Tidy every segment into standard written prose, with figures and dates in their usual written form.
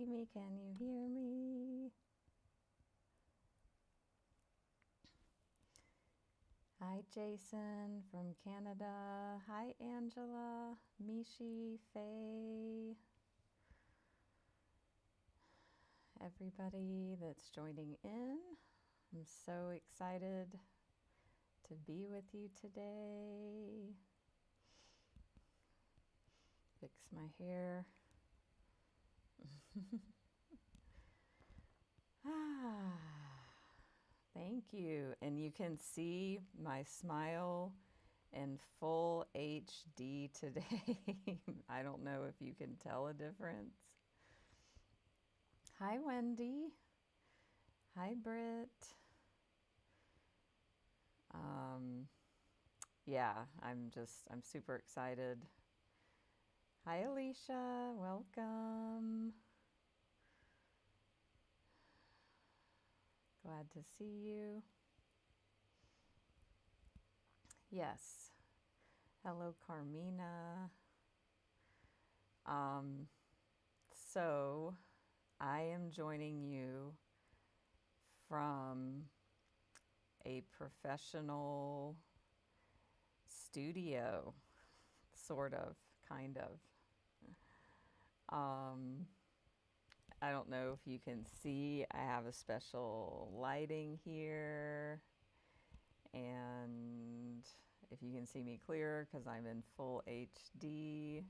see me? Can you hear me? Hi, Jason from Canada. Hi, Angela, Mishi, Faye, everybody that's joining in. I'm so excited to be with you today. Fix my hair. Thank you. And you can see my smile in full HD today. I don't know if you can tell a difference. Hi, Wendy. Hi, Britt. Yeah, I'm super excited. Hi, Alicia. Welcome. Glad to see you. Yes. Hello, Carmina. So I am joining you from a professional studio, sort of, kind of. I don't know if you can see, I have a special lighting here, and if you can see me clearer because I'm in full HD.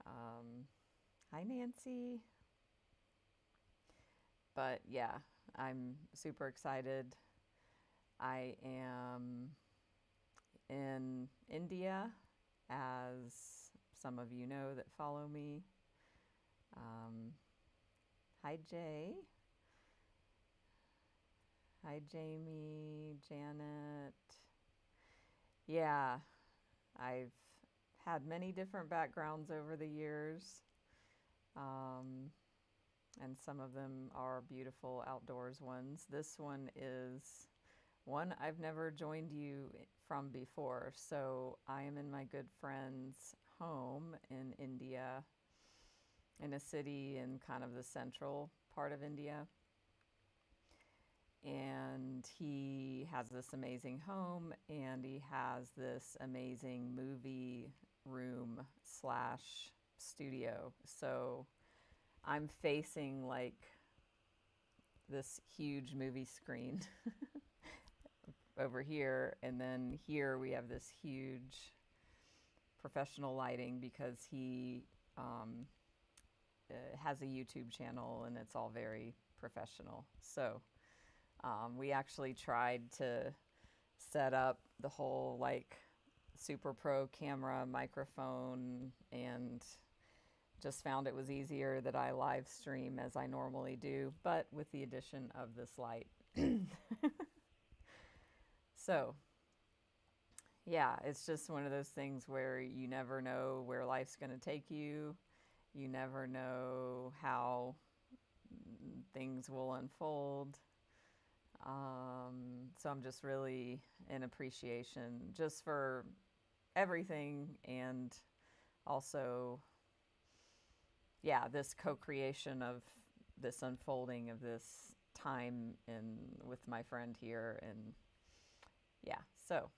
Hi, Nancy. But yeah, I'm super excited. I am in India, as some of you know that follow me. Hi, Jay. Hi, Jamie, Janet. Yeah, I've had many different backgrounds over the years, and some of them are beautiful outdoors ones. This one is one I've never joined you from before. So I am in my good friend's home in India, in a city in kind of the central part of India. And he has this amazing home, and he has this amazing movie room slash studio. So I'm facing like this huge movie screen over here, and then here we have this huge professional lighting because he has a YouTube channel, and it's all very professional. So we actually tried to set up the whole like super pro camera, microphone, and just found it was easier that I live stream as I normally do, but with the addition of this light. So yeah, it's just one of those things where you never know where life's going to take you. You never know how things will unfold. So I'm just really in appreciation just for everything, and also, yeah, this co-creation of this unfolding of this time with my friend here. And yeah, so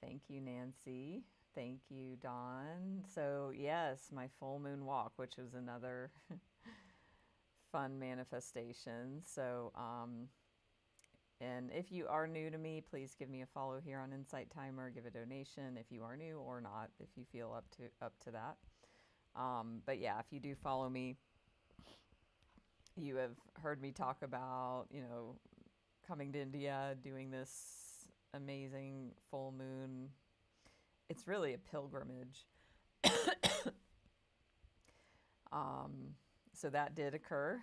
thank you, Nancy. Thank you, Dawn. So yes, my full moon walk, which was another fun manifestation. So and if you are new to me, please give me a follow here on Insight Timer. Give a donation if you are new, or not if you feel up to that. But yeah, if you do follow me, you have heard me talk about, coming to India, doing this amazing full moon. It's really a pilgrimage. So that did occur.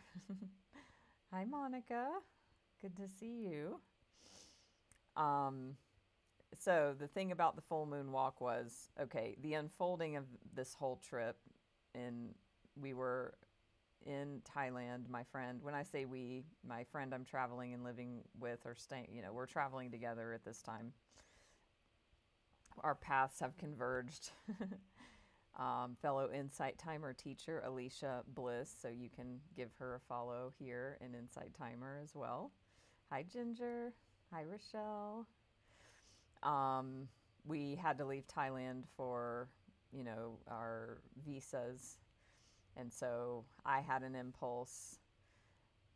Hi, Monica. Good to see you. So the thing about the full moon walk was, okay, the unfolding of this whole trip, and we were in Thailand, my friend. When I say we, my friend I'm traveling and living with, or staying, we're traveling together at this time. Our paths have converged fellow Insight Timer teacher, Alicia Bliss. So you can give her a follow here in Insight Timer as well. Hi, Ginger. Hi, Rochelle. We had to leave Thailand for, our visas. And so I had an impulse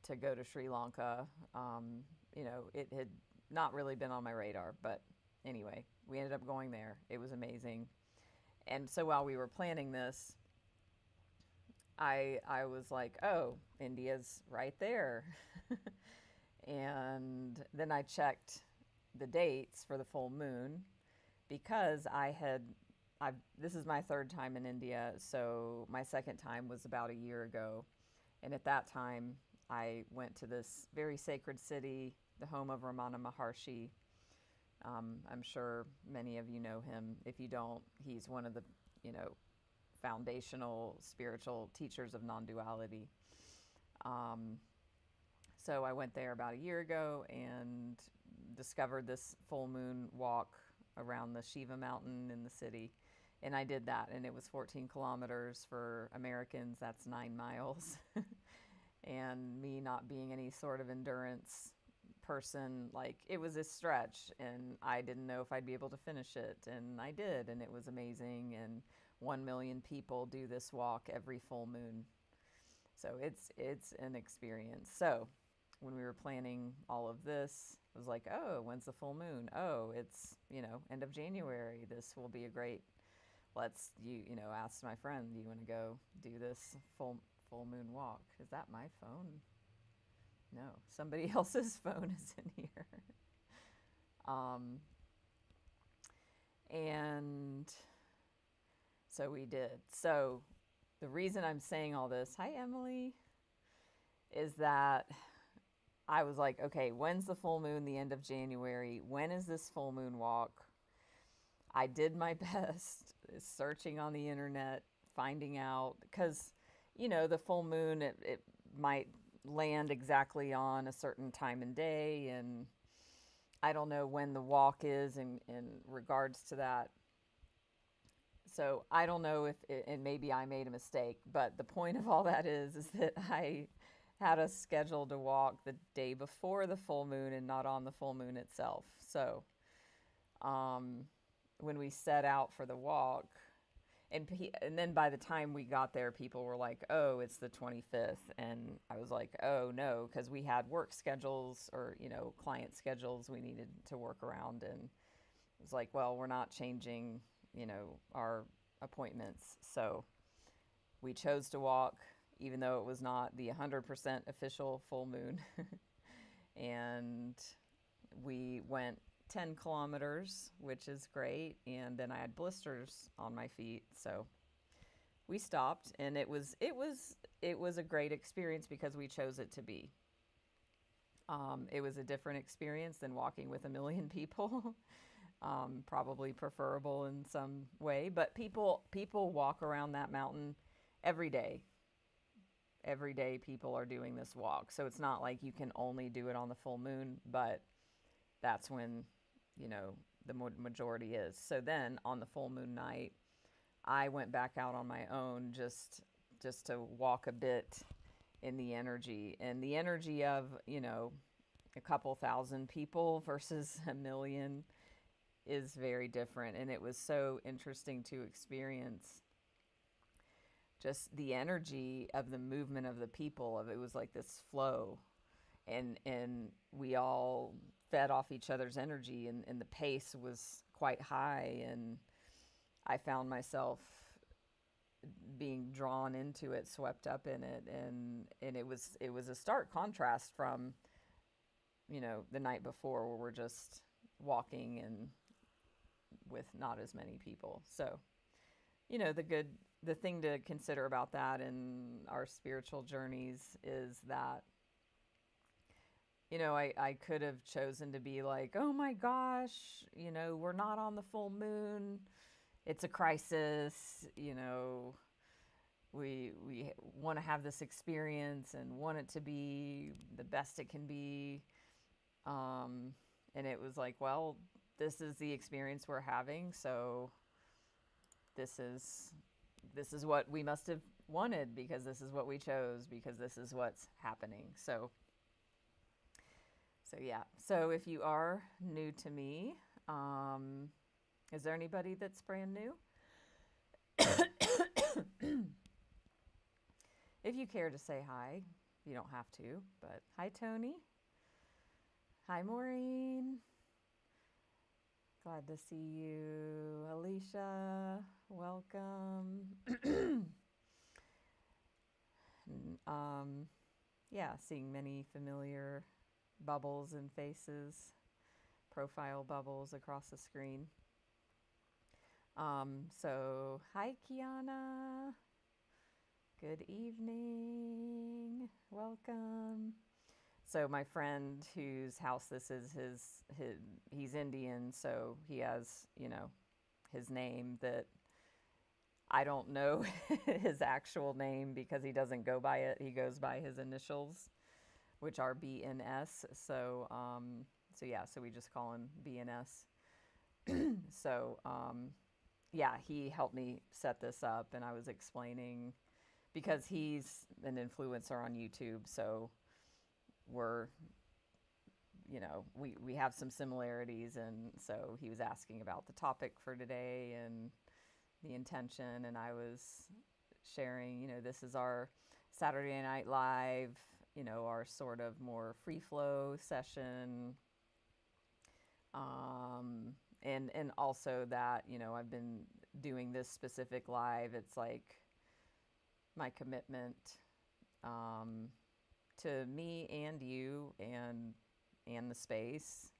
to go to Sri Lanka. It had not really been on my radar, but anyway, we ended up going there. It was amazing. And so while we were planning this, I was like, oh, India's right there. And then I checked the dates for the full moon because this is my third time in India, so my second time was about a year ago. And at that time, I went to this very sacred city, the home of Ramana Maharshi. I'm sure many of you know him. If you don't, he's one of the, foundational spiritual teachers of non-duality. So I went there about a year ago and discovered this full moon walk around the Shiva mountain in the city. And I did that, and it was 14 kilometers for Americans. That's 9 miles. And me not being any sort of endurance person, like, it was a stretch, and I didn't know if I'd be able to finish it, and I did, and it was amazing. And 1 million people do this walk every full moon. So it's an experience. So when we were planning all of this, I was like, oh, when's the full moon? Oh, it's, end of January. This will be a great, ask my friend, do you want to go do this full moon walk? Is that my phone? No, somebody else's phone is in here. And so we did. So the reason I'm saying all this, hi Emily, is that I was like, okay, when's the full moon? The end of January. When is this full moon walk? I did my best searching on the internet, finding out, because, the full moon, it might land exactly on a certain time and day, and I don't know when the walk is in regards to that. So I don't know if, and maybe I made a mistake, but the point of all that is that I had us scheduled to walk the day before the full moon and not on the full moon itself. So when we set out for the walk, and then by the time we got there, people were like, oh, it's the 25th. And I was like, oh, no, because we had work schedules or, client schedules we needed to work around. And it was like, well, we're not changing, our appointments. So we chose to walk, even though it was not the 100% official full moon. And we went 10 kilometers, which is great. And then I had blisters on my feet. So we stopped, and it was a great experience because we chose it to be. It was a different experience than walking with 1 million people. Probably preferable in some way, but people walk around that mountain every day. Every day people are doing this walk. So it's not like you can only do it on the full moon, but that's when, the majority is. So then on the full moon night, I went back out on my own just to walk a bit in the energy. And the energy of, a couple thousand people versus 1 million is very different. And it was so interesting to experience just the energy of the movement of the people. It was like this flow, and we all fed off each other's energy, and the pace was quite high, and I found myself being drawn into it, swept up in it, and it was a stark contrast from, the night before, where we're just walking and with not as many people. So, the thing to consider about that in our spiritual journeys is that, I could have chosen to be like, oh my gosh, we're not on the full moon. It's a crisis. We want to have this experience and want it to be the best it can be. And it was like, well, this is the experience we're having. So this is this is what we must have wanted because this is what we chose because this is what's happening. So yeah. So if you are new to me, is there anybody that's brand new? If you care to say hi, you don't have to, but hi, Tony. Hi, Maureen. Glad to see you. Alicia, welcome. Yeah, seeing many familiar bubbles and faces, profile bubbles across the screen. So, hi, Kiana. Good evening. Welcome. So my friend whose house this is, he's Indian, so he has, his name that I don't know his actual name because he doesn't go by it. He goes by his initials, which are BNS. So yeah, so we just call him BNS. So yeah, he helped me set this up, and I was explaining because he's an influencer on YouTube, so we're, we have some similarities, and so he was asking about the topic for today and the intention, and I was sharing, this is our Saturday Night Live, our sort of more free flow session, and also that, I've been doing this specific live. It's like my commitment to me and you and the space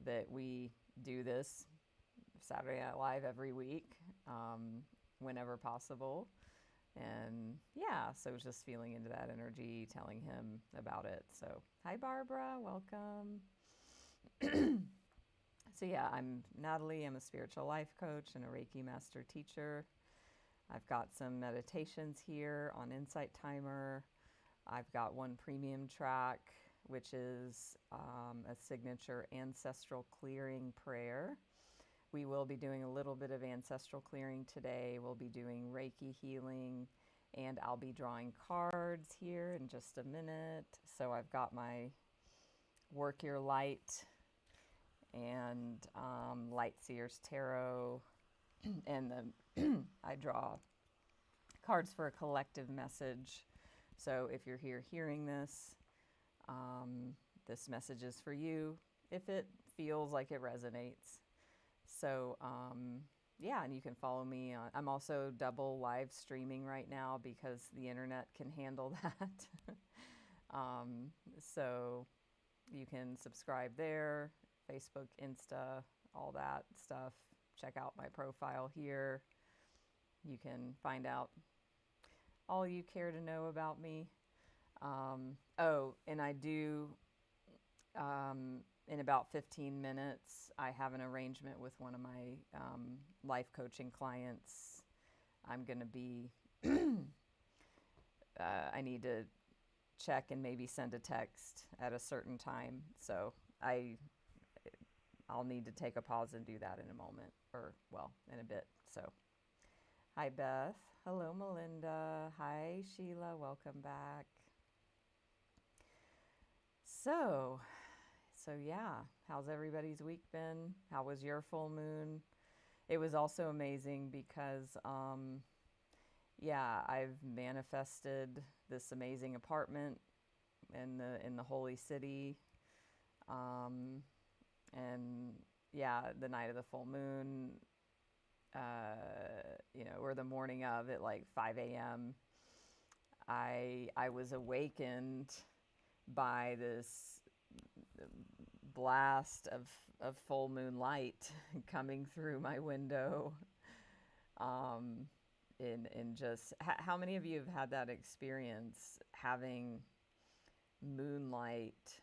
that we do this Saturday Night Live every week, whenever possible. And yeah, so just feeling into that energy, telling him about it. So hi, Barbara, welcome. So yeah, I'm Natalie. I'm a spiritual life coach and a Reiki master teacher. I've got some meditations here on Insight Timer. I've got one premium track, which is a signature ancestral clearing prayer. We will be doing a little bit of ancestral clearing today. We'll be doing Reiki healing, and I'll be drawing cards here in just a minute. So I've got my Work Your Light and Light Seers Tarot, and I draw cards for a collective message. So if you're here hearing this, this message is for you if it feels like it resonates. So yeah, and you can follow me on, I'm also double live streaming right now because the internet can handle that. So you can subscribe there, Facebook, Insta, all that stuff. Check out my profile here. You can find out all you care to know about me. Oh, and I do, in about 15 minutes, I have an arrangement with one of my life coaching clients. I'm going to be, I need to check and maybe send a text at a certain time. So I'll need to take a pause and do that in a moment, or well, in a bit. So hi, Beth. Hello, Melinda. Hi, Sheila. Welcome back. So yeah, how's everybody's week been? How was your full moon? It was also amazing because, yeah, I've manifested this amazing apartment in the holy city, and yeah, the night of the full moon, or the morning of, at like 5 a.m., I was awakened by this blast of full moon light coming through my window. In just, how many of you have had that experience, having moonlight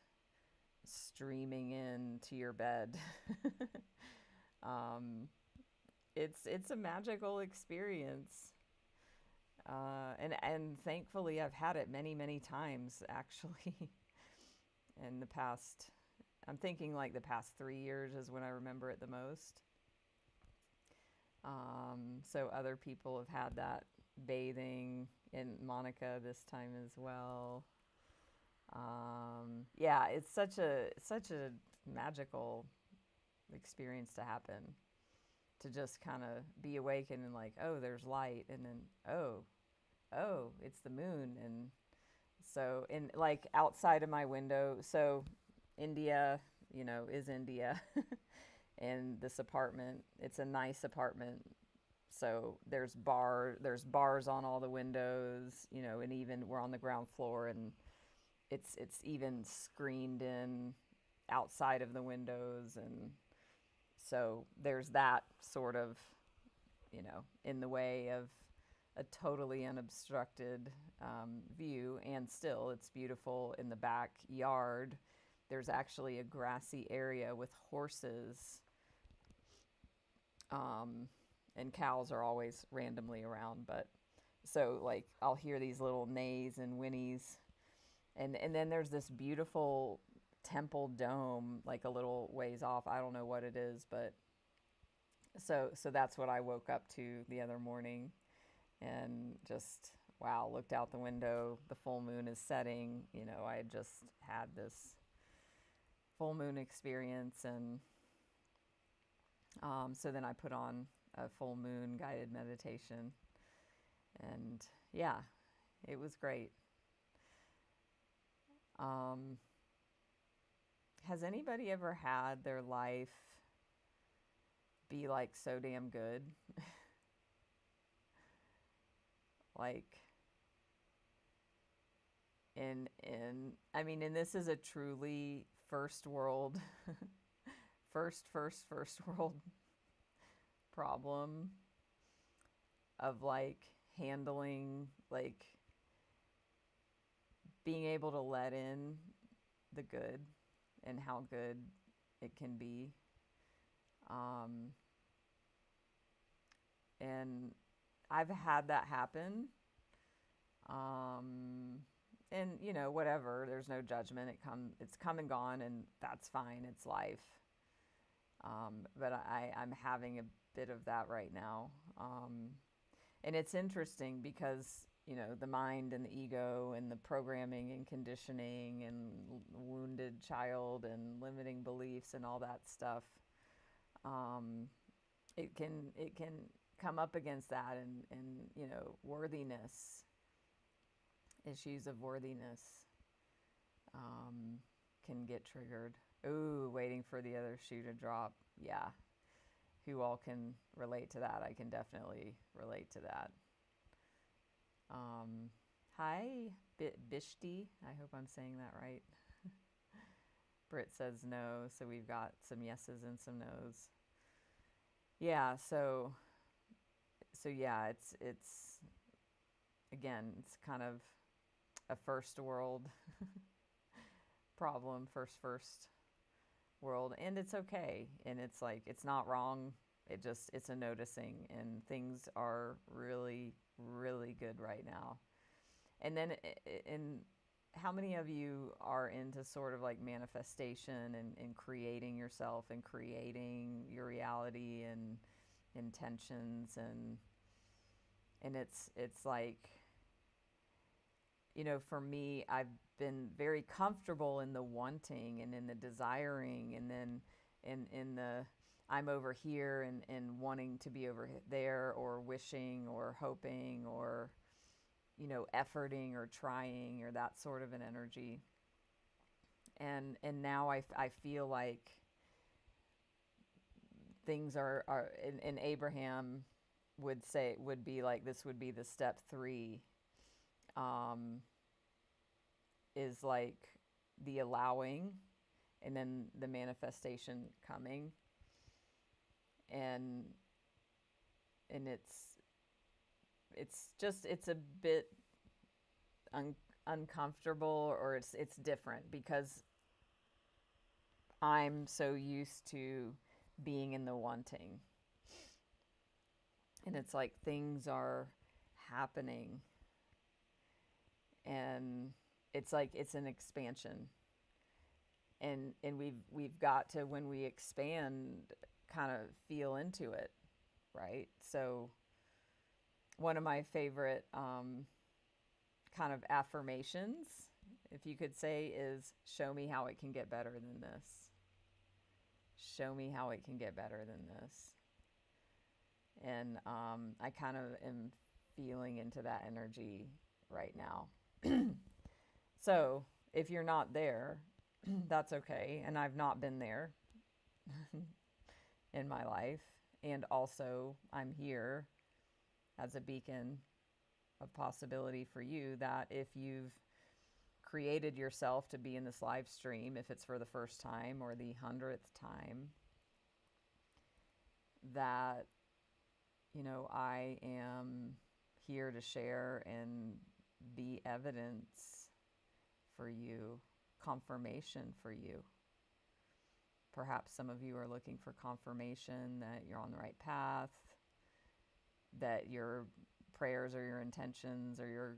streaming into your bed? It's a magical experience. And thankfully I've had it many times, actually. In the past, I'm thinking like the past 3 years is when I remember it the most. So other people have had that bathing, and Monica this time as well. Yeah, it's such a magical experience to happen, to just kind of be awakened and like, oh, there's light, and then oh, it's the moon. And so, in like outside of my window, so India, is India. And this apartment, it's a nice apartment, so there's bars on all the windows, and even we're on the ground floor, and it's even screened in outside of the windows. And so there's that sort of, in the way of a totally unobstructed view. And still, it's beautiful. In the backyard, there's actually a grassy area with horses, and cows are always randomly around. But so, like, I'll hear these little neighs and whinnies, and then there's this beautiful temple dome, like a little ways off. I don't know what it is, but so that's what I woke up to the other morning, and just, wow, looked out the window. The full moon is setting. I had just had this full moon experience, and so then I put on a full moon guided meditation, and yeah, it was great. Has anybody ever had their life be like so damn good? Like, I mean, and this is a truly first world, first world problem of like handling, like being able to let in the good and how good it can be. And I've had that happen. And whatever, there's no judgment. It's come and gone, and that's fine. It's life. But I'm having a bit of that right now. And it's interesting because, the mind and the ego and the programming and conditioning and wounded child and limiting beliefs and all that stuff, it can come up against that, and worthiness, issues of worthiness, can get triggered. Ooh, waiting for the other shoe to drop. Yeah. Who all can relate to that? I can definitely relate to that. Hi, Bishti. I hope I'm saying that right. Britt says no, so we've got some yeses and some nos. Yeah, so yeah, it's again, it's kind of a first world problem, first world, and it's okay, and it's like, it's not wrong. It's a noticing, and things are really, really good right now. And then, in how many of you are into sort of like manifestation and creating yourself and creating your reality and intentions, and it's like, for me, I've been very comfortable in the wanting and in the desiring, and then in the I'm over here and wanting to be over there, or wishing or hoping, or efforting or trying, or that sort of an energy. And now I feel like things are and Abraham would be like, this would be the step 3, is like the allowing, and then the manifestation coming. And it's a bit uncomfortable, or it's different, because I'm so used to being in the wanting, and it's like things are happening, and it's like it's an expansion, and we've got to, when we expand, kind of feel into it, right? So one of my favorite kind of affirmations, if you could say, is show me how it can get better than this. Show me how it can get better than this. And I kind of am feeling into that energy right now. So if you're not there, that's okay. And I've not been there in my life. And also, I'm here as a beacon of possibility for you, that if you've created yourself to be in this live stream, if it's for the first time or the 100th time, that, you know, I am here to share and be evidence for you, confirmation for you. Perhaps some of you are looking for confirmation that you're on the right path, that your prayers or your intentions or your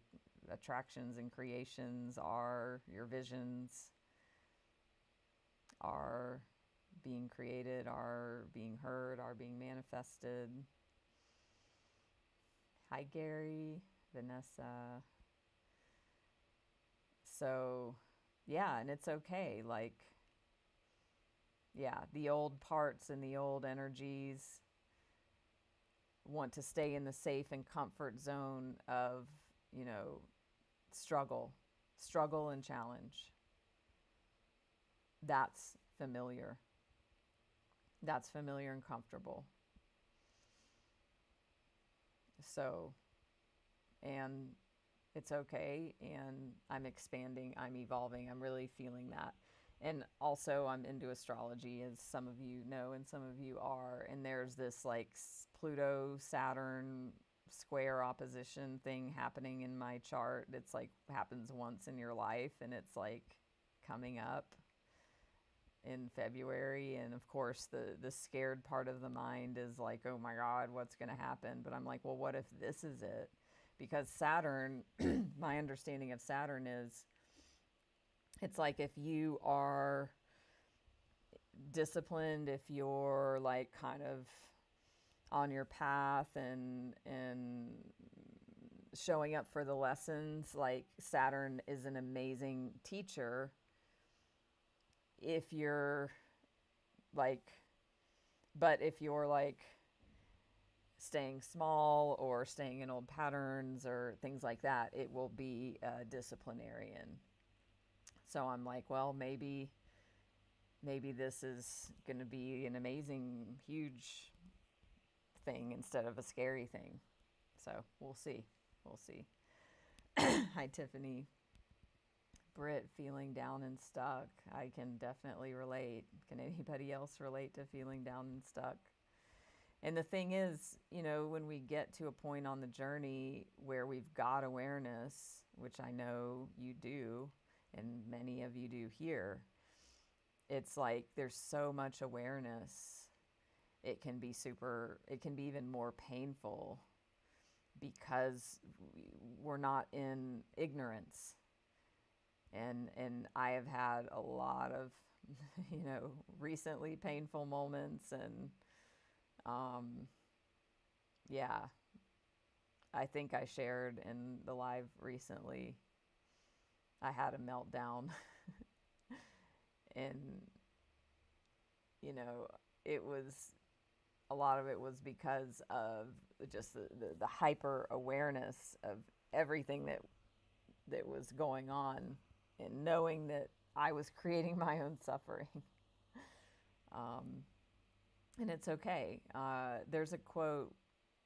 attractions and creations are, your visions are being created, are being heard, are being manifested. Hi, Gary, Vanessa. So, yeah, and it's okay. Like, yeah, the old parts and the old energies want to stay in the safe and comfort zone of, you know, struggle and challenge. That's familiar. That's familiar and comfortable. So, and it's okay. And I'm expanding, I'm evolving. I'm really feeling that. And also, I'm into astrology, as some of you know, and some of you are. And there's this like Pluto, Saturn square opposition thing happening in my chart. It's like happens once in your life, and it's like coming up in February. And of course, the scared part of the mind is like, oh my God, what's going to happen? But I'm like, well, what if this is it? Because Saturn, my understanding of Saturn is, it's like if you are disciplined, if you're like kind of on your path and showing up for the lessons, like Saturn is an amazing teacher. If you're like, but if you're like staying small or staying in old patterns or things like that, it will be a disciplinarian. So I'm like, well, maybe this is going to be an amazing, huge thing instead of a scary thing. So we'll see. We'll see. Hi, Tiffany. Britt, feeling down and stuck. I can definitely relate. Can anybody else relate to feeling down and stuck? And the thing is, you know, when we get to a point on the journey where we've got awareness, which I know you do, and many of you do here, it's like there's so much awareness. It can be even more painful because we're not in ignorance. And I have had a lot of, you know, recently painful moments. And yeah, I think I shared in the live recently, I had a meltdown. And, you know, a lot of it was because of just the hyper awareness of everything that was going on, and knowing that I was creating my own suffering. And it's okay. There's a quote,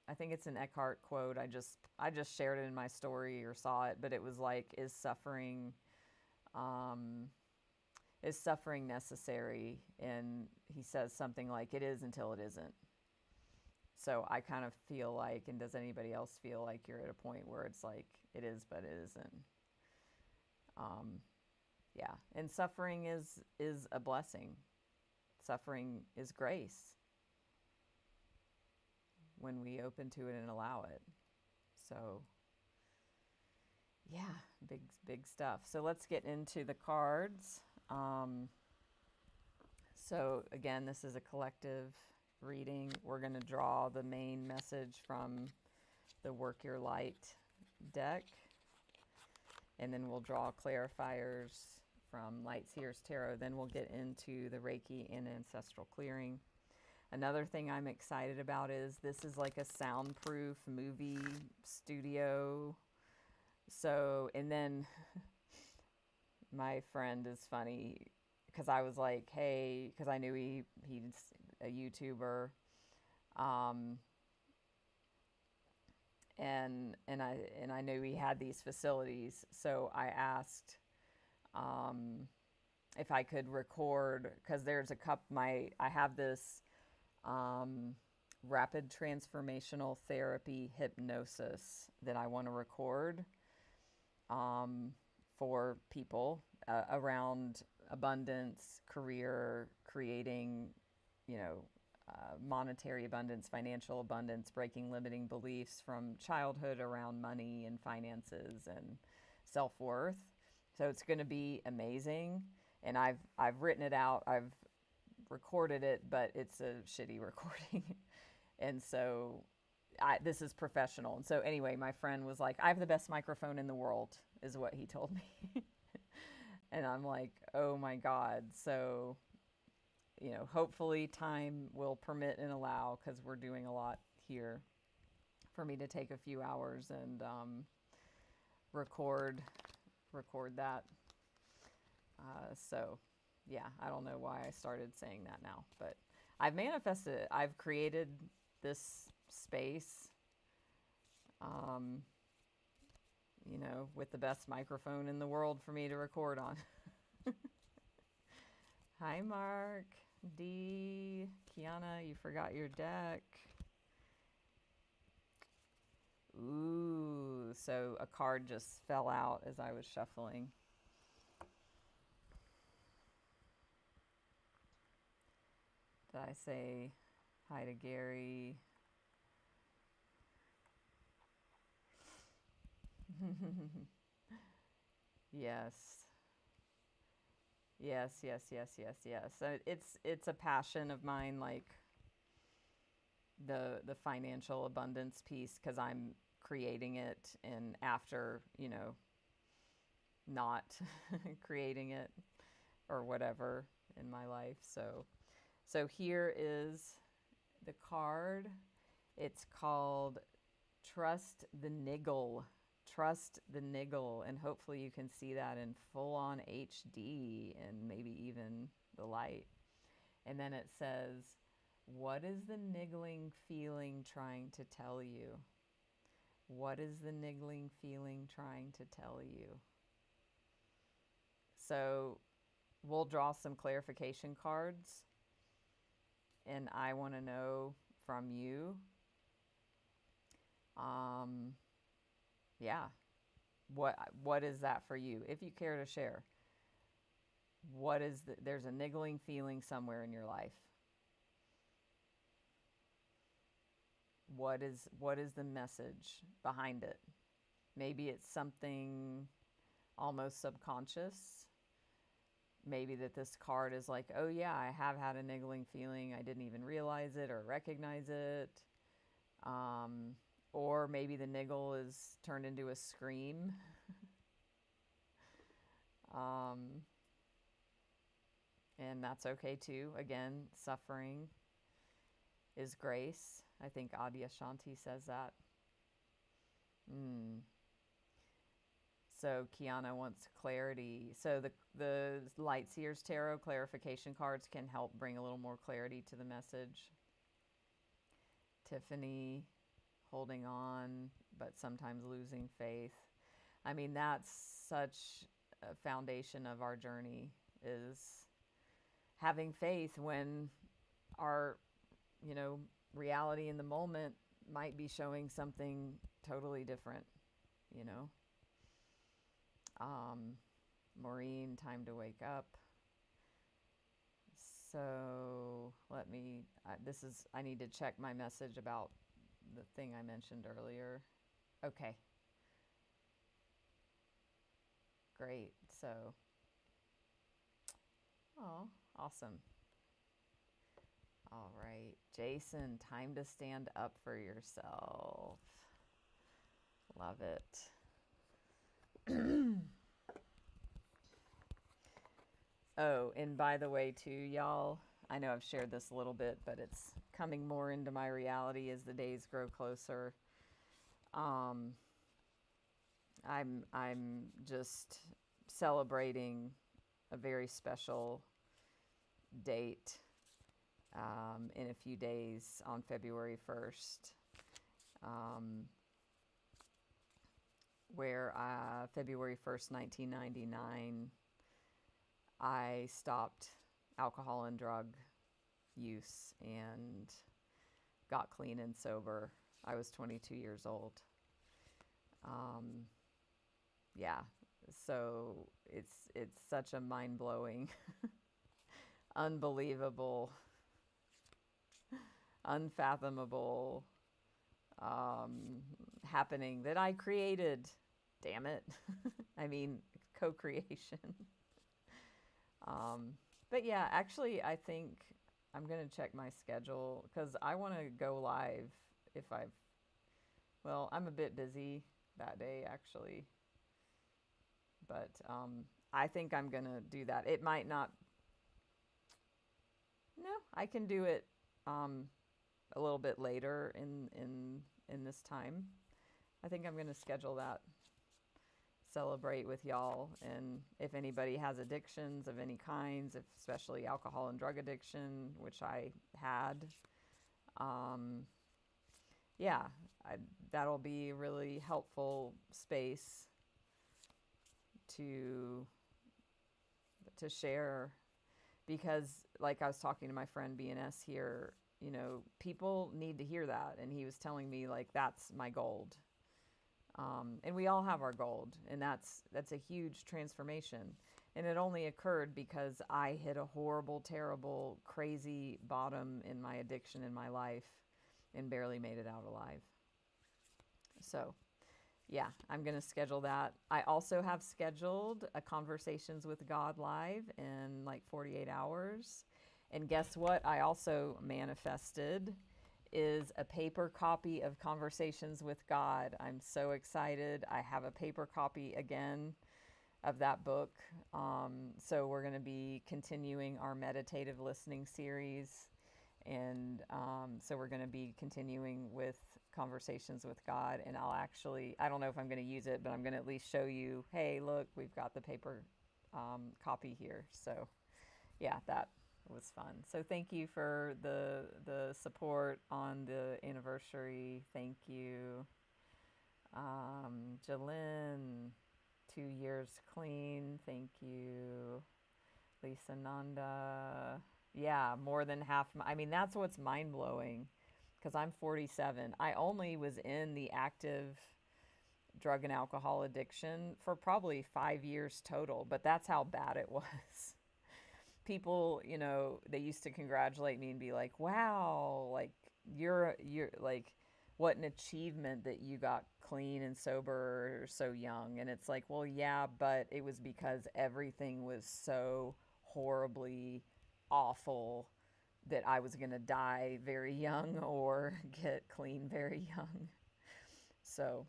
I think it's an Eckhart quote. I just shared it in my story or saw it, but it was like, is suffering necessary? And he says something like, it is until it isn't. So I kind of feel like, and does anybody else feel like you're at a point where it's like, it is, but it isn't? Yeah. And suffering is a blessing. Suffering is grace when we open to it and allow it. So yeah, big stuff. So let's get into the cards. So again, this is a collective reading. We're going to draw the main message from the Work Your Light deck, and then we'll draw clarifiers from Light Seers Tarot. Then we'll get into the Reiki and Ancestral Clearing. Another thing I'm excited about is this is like a soundproof movie studio. So, and then my friend is funny because I was like, hey, because I knew he's a YouTuber, and I knew he had these facilities. So I asked if I could record, because there's I have this rapid transformational therapy hypnosis that I want to record for people around abundance, career, creating, monetary abundance, financial abundance, breaking limiting beliefs from childhood around money and finances and self-worth. So it's going to be amazing. And I've written it out. I've recorded it, but it's a shitty recording. And so this is professional. And so anyway, my friend was like, I have the best microphone in the world, is what he told me. And I'm like, oh my God. So, hopefully time will permit and allow, because we're doing a lot here, for me to take a few hours and record that. So yeah, I don't know why I started saying that now, but I've manifested it. I've created this space, with the best microphone in the world for me to record on. Hi, Mark, D, Kiana, you forgot your deck. Ooh, so a card just fell out as I was shuffling. Did I say hi to Gary? Yes. So it's a passion of mine, like the financial abundance piece, because I'm creating it, and after, not creating it or whatever in my life. So here is the card. It's called Trust the Niggle. Trust the Niggle. And hopefully you can see that in full-on HD and maybe even the light. And then it says, what is the niggling feeling trying to tell you? What is the niggling feeling trying to tell you? So we'll draw some clarification cards, and I want to know from you, what is that for you, if you care to share? There's a niggling feeling somewhere in your life. What is the message behind it? Maybe it's something almost subconscious. Maybe that this card is like, oh yeah, I have had a niggling feeling. I didn't even realize it or recognize it. Or maybe the niggle is turned into a scream. And that's okay too. Again, suffering is grace. I think Adya Shanti says that. So Kiana wants clarity. So the Light Seers Tarot clarification cards can help bring a little more clarity to the message. Tiffany, holding on, but sometimes losing faith. I mean, that's such a foundation of our journey, is having faith when our, reality in the moment might be showing something totally different, Maureen, time to wake up. So I need to check my message about the thing I mentioned earlier. Okay. Great. So, oh, awesome. All right, Jason, time to stand up for yourself. Love it. Oh, and by the way, too, y'all, I know I've shared this a little bit, but it's coming more into my reality as the days grow closer. Um, I'm just celebrating a very special date in a few days on February 1st, where February 1st, 1999, I stopped alcohol and drug use and got clean and sober. I was 22 years old. Yeah, so it's such a mind-blowing, unbelievable, unfathomable happening that I created. Damn it. I mean, co-creation. But yeah, actually, I think I'm going to check my schedule because I want to go live if well, I'm a bit busy that day actually, but I think I'm going to do that. It might not, no, I can do it a little bit later in this time. I think I'm going to schedule that, celebrate with y'all. And if anybody has addictions of any kinds, especially alcohol and drug addiction, which I had, yeah, that'll be a really helpful space to share, because like I was talking to my friend BNS here, you know, people need to hear that, and he was telling me like that's my gold. And we all have our gold, and that's a huge transformation. And it only occurred because I hit a horrible, terrible, crazy bottom in my addiction in my life and barely made it out alive. So, yeah, I'm going to schedule that. I also have scheduled a Conversations with God live in like 48 hours. And guess what? I also manifested is a paper copy of Conversations with God. I'm so excited. I have a paper copy again of that book. So we're going to be continuing our meditative listening series. And so we're going to be continuing with Conversations with God. And I don't know if I'm going to use it, but I'm going to at least show you, hey, look, we've got the paper copy here. So yeah, that was fun. So thank you for the support on the anniversary. Thank you. Jalyn, 2 years clean. Thank you. Lisa Nanda. Yeah, more than half. I mean, that's what's mind blowing, because I'm 47. I only was in the active drug and alcohol addiction for probably 5 years total, but that's how bad it was. People, you know, they used to congratulate me and be like, wow, like you're like, what an achievement that you got clean and sober so young. And it's like, well, yeah, but it was because everything was so horribly awful that I was going to die very young or get clean very young. So,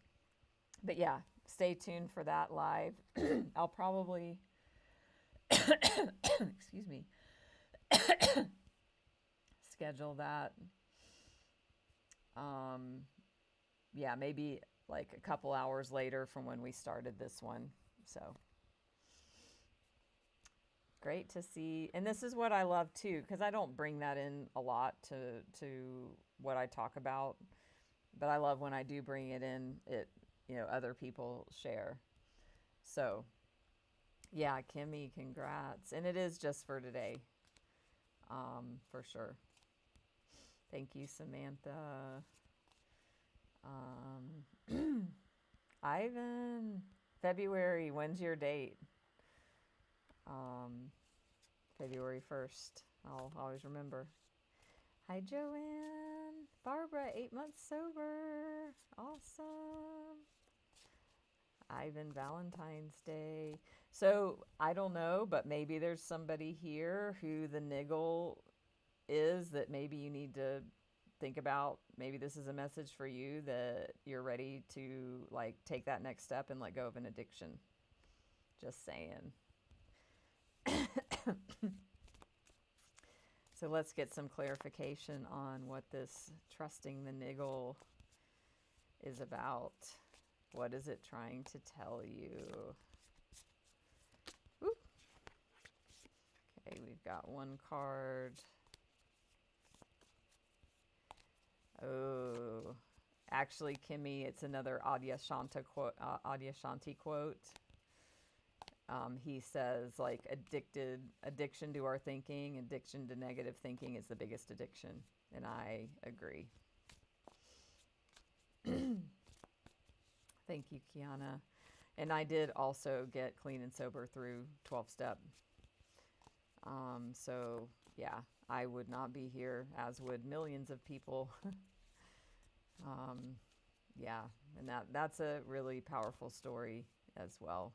but yeah, stay tuned for that live. I'll probably excuse me, schedule that. Yeah, maybe like a couple hours later from when we started this one. So great to see. And this is what I love too, because I don't bring that in a lot to what I talk about, but I love when I do bring it in, other people share. So yeah, Kimmy, congrats. And it is just for today, for sure. Thank you, Samantha. Ivan, February, when's your date? February 1st. I'll always remember. Hi, Joanne. Barbara, 8 months sober. Awesome. Ivan, Valentine's Day. So I don't know, but maybe there's somebody here who the niggle is that maybe you need to think about, maybe this is a message for you that you're ready to like take that next step and let go of an addiction. Just saying. So let's get some clarification on what this trusting the niggle is about. What is it trying to tell you? Ooh. Okay, we've got one card. Oh, actually, Kimmy, it's another Adyashanti quote. He says, like, addiction to our thinking, addiction to negative thinking is the biggest addiction. And I agree. Thank you, Kiana. And I did also get clean and sober through 12-step. So, yeah, I would not be here, as would millions of people. Yeah, and that's a really powerful story as well.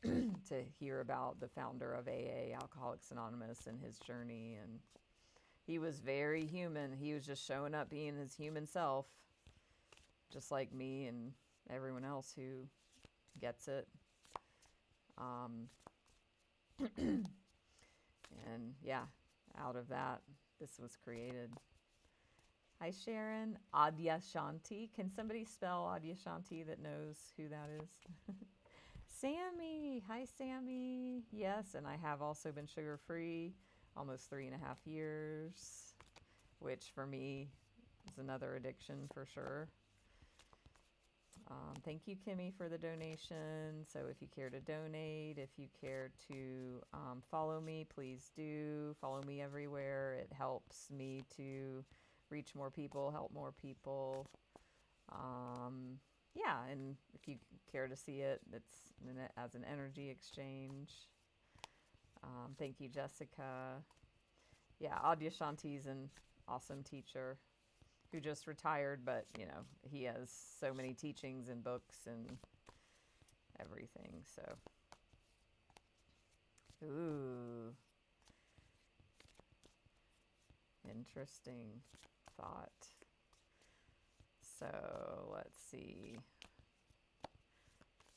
To hear about the founder of AA, Alcoholics Anonymous, and his journey. And he was very human. He was just showing up being his human self, just like me and everyone else who gets it. And yeah, out of that, this was created. Hi, Sharon. Adyashanti. Can somebody spell Adyashanti that knows who that is? Sammy. Hi, Sammy. Yes, and I have also been sugar-free almost 3.5 years, which for me is another addiction for sure. Thank you, Kimmy, for the donation. So if you care to donate, if you care to follow me, please do. Follow me everywhere. It helps me to reach more people, help more people. Yeah, and if you care to see it, it's as an energy exchange. Thank you, Jessica. Yeah, Adyashanti's an awesome teacher who just retired, but, you know, he has so many teachings and books and everything, so. Ooh. Interesting thought. So, let's see.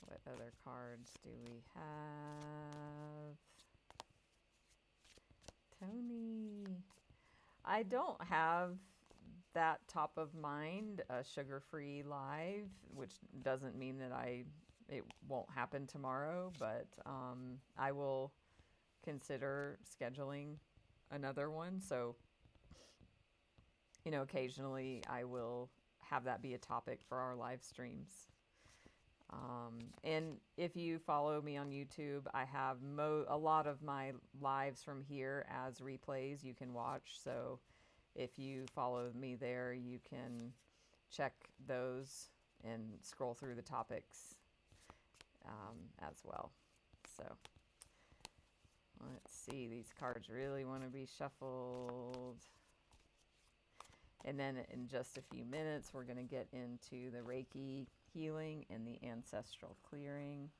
What other cards do we have? Tony. I don't have that top of mind, a sugar-free live, which doesn't mean that it won't happen tomorrow, but I will consider scheduling another one. So, you know, occasionally I will have that be a topic for our live streams. And if you follow me on YouTube, I have a lot of my lives from here as replays you can watch. So if you follow me there, you can check those and scroll through the topics as well. So let's see, these cards really want to be shuffled. And then in just a few minutes, we're going to get into the Reiki healing and the ancestral clearing.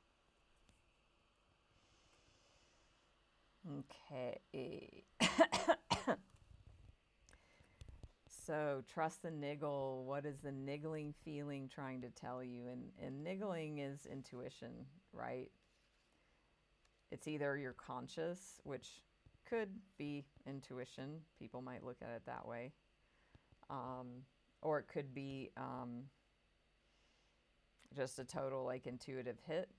Okay. So trust the niggle. What is the niggling feeling trying to tell you? And niggling is intuition, right? It's either your conscious, which could be intuition. People might look at it that way. Or it could be just a total like intuitive hit.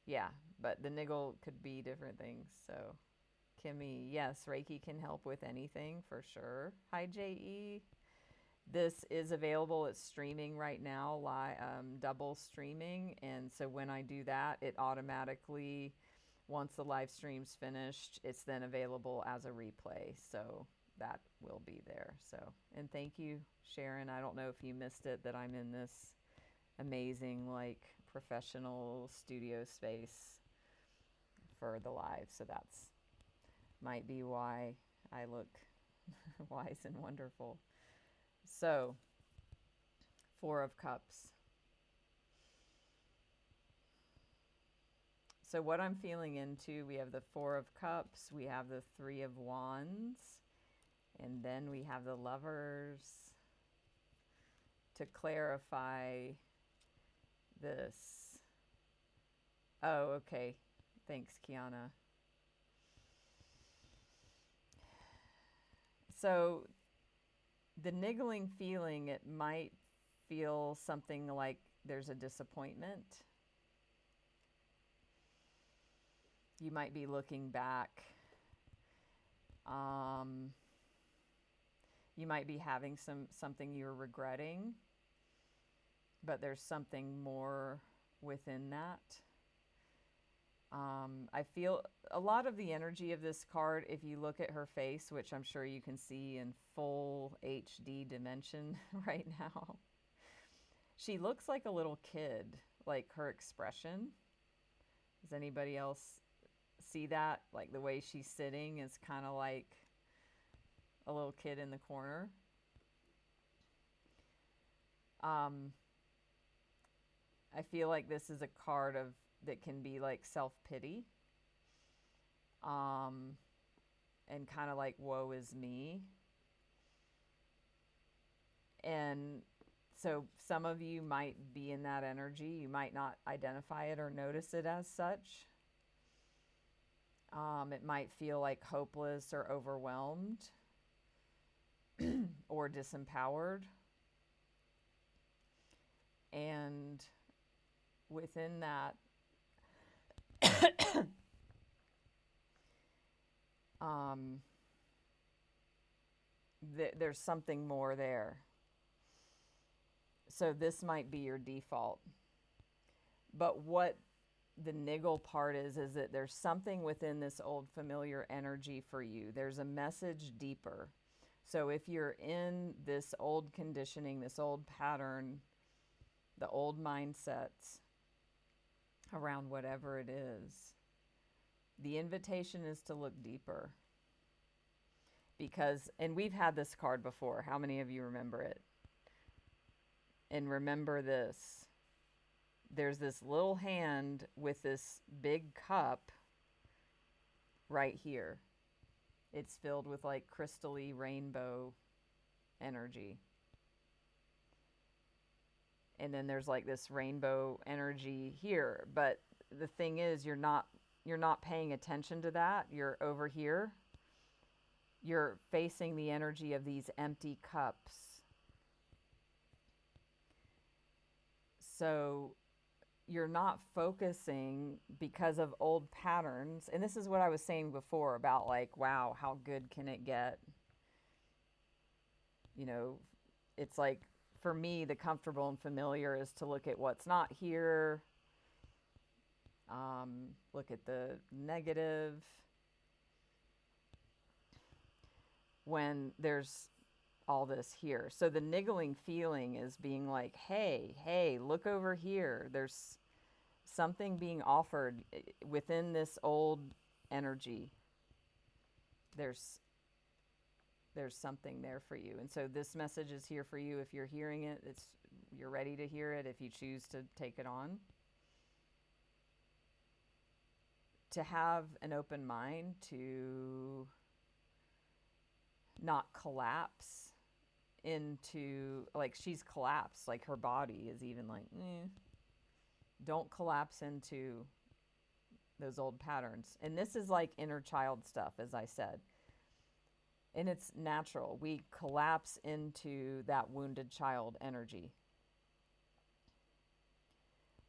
Yeah, but the niggle could be different things. So Kimmy, yes, Reiki can help with anything for sure. Hi, J.E. This is available. It's streaming right now, double streaming. And so when I do that, it automatically, once the live stream's finished, it's then available as a replay. So that will be there. So, and thank you, Sharon. I don't know if you missed it, that I'm in this amazing, like, professional studio space for the live. So that's might be why I look wise and wonderful. So, 4 of Cups. So what I'm feeling into, we have the Four of Cups, we have the Three of Wands, and then we have the Lovers to clarify this. Oh, okay. Thanks, Kiana. So the niggling feeling, it might feel something like there's a disappointment. You might be looking back. You might be having something you're regretting, but there's something more within that. I feel a lot of the energy of this card, if you look at her face, which I'm sure you can see in full HD dimension right now, she looks like a little kid, like her expression. Does anybody else see that? Like the way she's sitting is kind of like a little kid in the corner. I feel like this is a card that can be like self-pity, and kind of like woe is me. And so some of you might be in that energy. You might not identify it or notice it as such. It might feel like hopeless or overwhelmed or disempowered. And within that, there's something more there. So this might be your default. But what the niggle part is that there's something within this old familiar energy for you. There's a message deeper. So if you're in this old conditioning, this old pattern, the old mindsets around whatever it is, the invitation is to look deeper. Because, and we've had this card before. How many of you remember it? And remember this. There's this little hand with this big cup right here. It's filled with like crystally rainbow energy. And then there's like this rainbow energy here. But the thing is, you're not paying attention to that. You're over here. You're facing the energy of these empty cups. So you're not focusing because of old patterns. And this is what I was saying before about like, wow, how good can it get? You know, it's like, for me, the comfortable and familiar is to look at what's not here. Look at the negative. When there's all this here. So the niggling feeling is being like, hey, look over here. There's something being offered within this old energy. There's something there for you. And so this message is here for you. If you're hearing it, you're ready to hear it if you choose to take it on. To have an open mind, to not collapse into, like she's collapsed, like her body is even like, Don't collapse into those old patterns. And this is like inner child stuff, as I said. And it's natural. We collapse into that wounded child energy.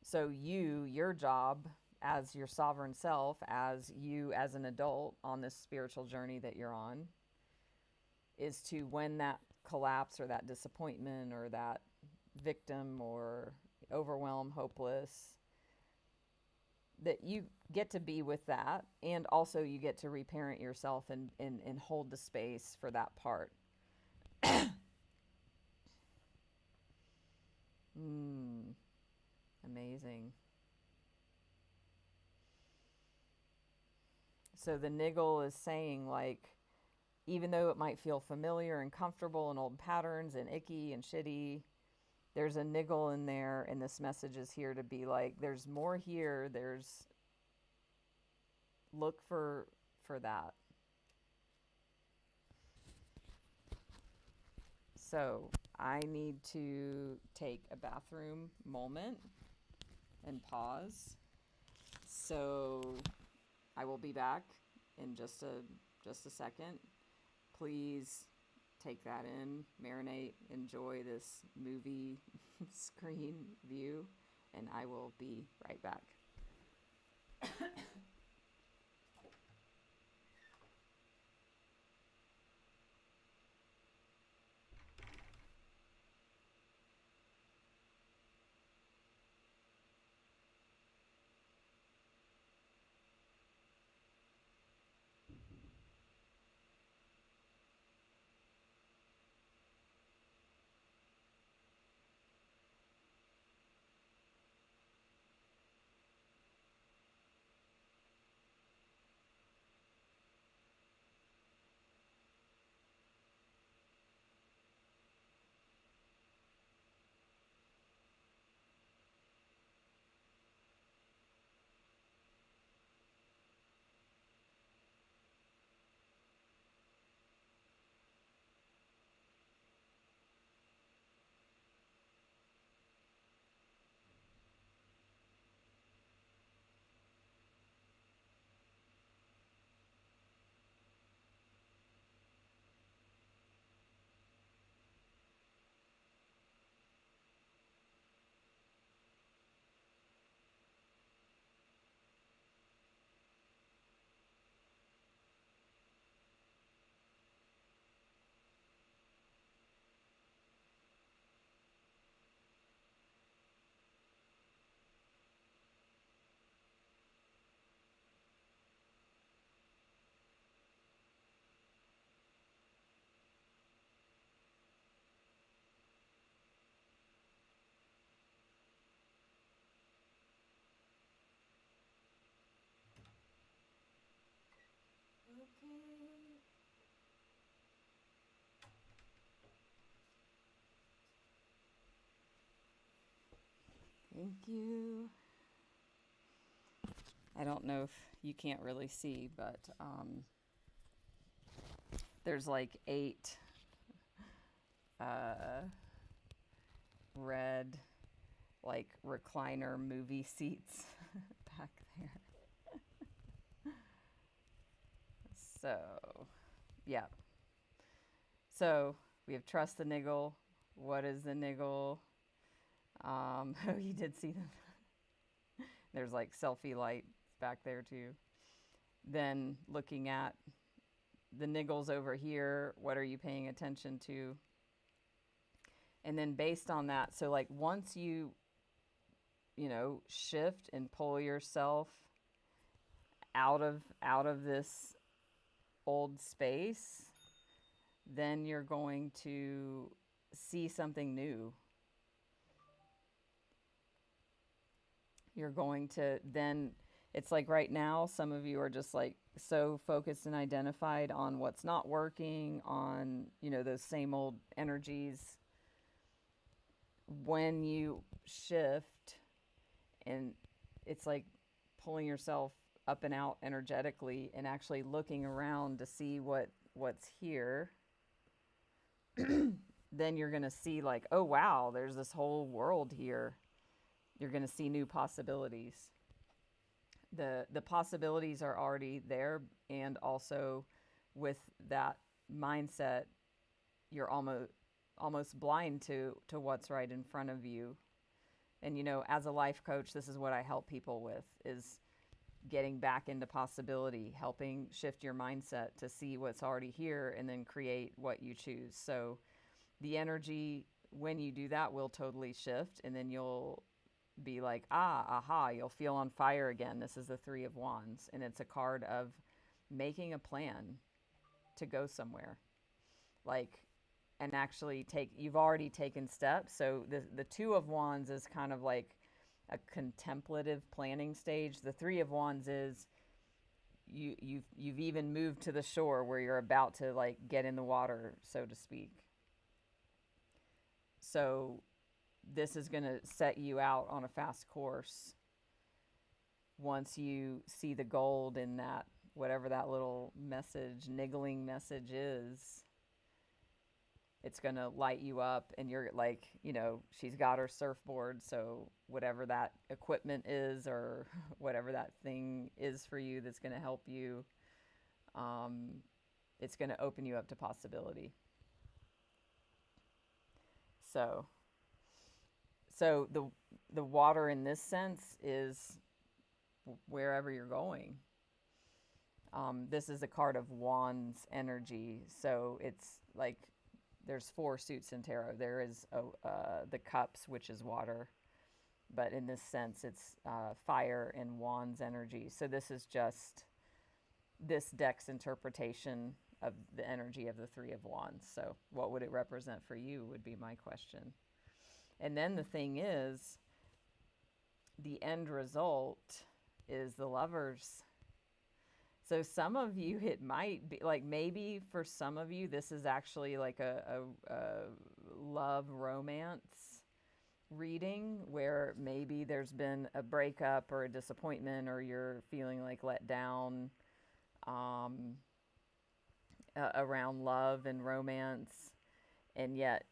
So your job as your sovereign self, as you as an adult on this spiritual journey that you're on, is to, when that collapse or that disappointment or that victim or overwhelmed, hopeless, that you get to be with that, and also you get to reparent yourself and hold the space for that part. Amazing. So the niggle is saying, like, even though it might feel familiar and comfortable and old patterns and icky and shitty, there's a niggle in there, and this message is here to be like, there's more here. There's look for that. So I need to take a bathroom moment and pause. So I will be back in just a second. Please take that in, marinate, enjoy this movie screen view, and I will be right back. Okay. Thank you. I don't know if you can't really see, but there's like 8 red, like recliner movie seats back there. So, yeah. So we have trust the niggle. What is the niggle? Oh, you did see them. There's like selfie lights back there too. Then looking at the niggles over here, what are you paying attention to? And then based on that, so like once you shift and pull yourself out of this old space, then you're going to see something new. You're going to then, it's like right now, some of you are just like so focused and identified on what's not working, on, those same old energies. When you shift, and it's like pulling yourself up and out energetically and actually looking around to see what's here, then you're going to see like, oh wow, there's this whole world here. You're going to see new possibilities. The possibilities are already there, and also with that mindset, you're almost blind to what's right in front of you. And as a life coach, this is what I help people with, is getting back into possibility, helping shift your mindset to see what's already here and then create what you choose. So the energy, when you do that, will totally shift, and then you'll be like, aha, you'll feel on fire again. This is the 3 of Wands, and it's a card of making a plan to go somewhere. Like, and actually you've already taken steps. So the 2 of Wands is kind of like a contemplative planning stage. The 3 of Wands is you've even moved to the shore where you're about to like get in the water, so to speak. So this is going to set you out on a fast course. once you see the gold in that, whatever that little message, niggling message is, it's going to light you up. And you're like, she's got her surfboard. So whatever that equipment is, or whatever that thing is for you that's going to help you, it's going to open you up to possibility. So the water in this sense is wherever you're going. This is a card of wands energy. So it's like there's 4 suits in tarot. There is the cups, which is water. But in this sense, it's fire and wands energy. So this is just this deck's interpretation of the energy of the 3 of wands. So what would it represent for you would be my question. And then the thing is, the end result is the Lovers. So some of you, it might be like, maybe for some of you, this is actually like a love romance reading, where maybe there's been a breakup or a disappointment, or you're feeling like let down around love and romance. And yet,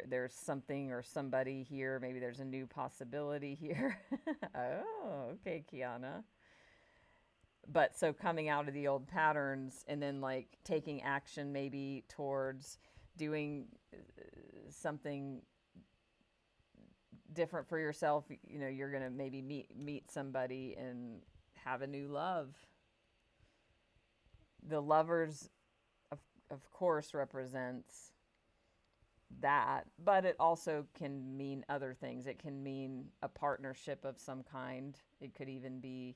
there's something or somebody here. Maybe there's a new possibility here. Oh, okay, Kiana. But so coming out of the old patterns, and then like taking action maybe towards doing something different for yourself. You're going to maybe meet somebody and have a new love. The Lovers, of course, represents that, but it also can mean other things. It can mean a partnership of some kind. It could even be